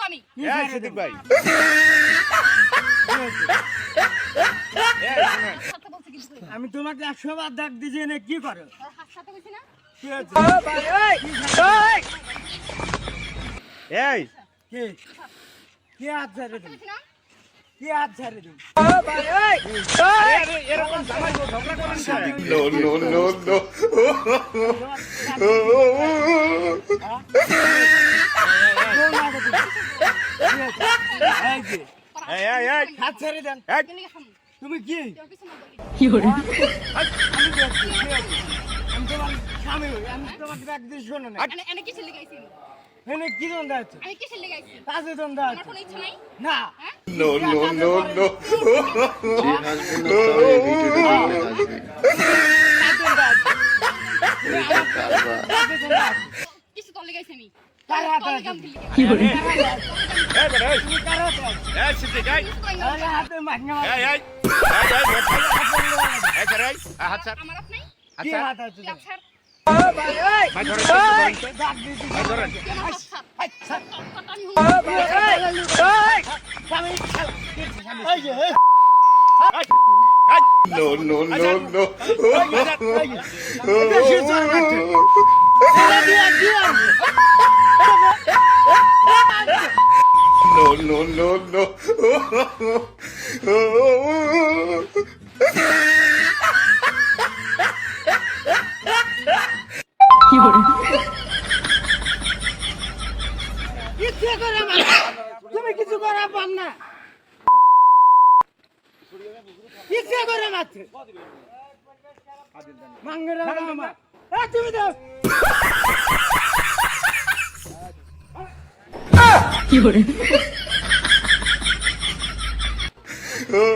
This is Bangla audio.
কিন্তু আমি। এই সিদ্দিক ভাই সাথে বলছি কিন্তু তুই। আমি তোমাকে 100 বার ডাক দিছি না কি করো তোর হাত সাথে কইছি না? কি হয়েছে? এই কি কি হাত ঝাড়ে দিন কইছি না? কি হাত ঝাড়ে দিন এরকম জামাই বউ ঝগড়া করেন কেন? No, no, no, এই যে এই হাত ছেড়ে দেন এই কেন গেছাম? তুমি কি তোর পিছনে দৌড়ি। আমি দেখছি, কি হয়েছে? আমি তোমার স্বামী হই, আমি তোমাকে ডাক দিছি শোনো না এনে কিসের লেগে আইছি? এনে কি দ্বন্দ্ব আছে আমি কিসের লেগে আইছি? কাজে দ্বন্দ্ব আমার আছে কোনো ইচ্ছা নাই? না হ্যাঁ? no, no, no, no. যে হাসবে না তার এই ভিডিওটা দেখলে হাসবে। কাজে দ্বন্দ্ব আছে এটা কারবার। কাজে দ্বন্দ্ব আছে কিছু তোর লেগে আইছি আমি। কার হাতে তোর আছে? লেগে আমি লেগে আইছি। এই বেটা এই তুমি কার হাতে আছো? এই সিদ্দিক এই কিছু তোর লেগে আরে হাতে মাগনা মাগনা। এই স্যার এই হাত স্যার আমার হাত নাই? কি হাত আছে তুই হাত ছাড়। ভাই ধরেন ডাক দিছি ভাই ধরেন তুই আমার হাত ছাড়। তোরটা আমি হুম। স্বামী এই যে এই No, no, no, no. বেশি জোর মারছে এটা দিয়া দিয়া No, no, no, no. ইচ্ছে করে মার তুমি কিছু করা পাম না ইচ্ছে করে মারছে মাঙ্গেরা মামা এ তুমি দাও Oh,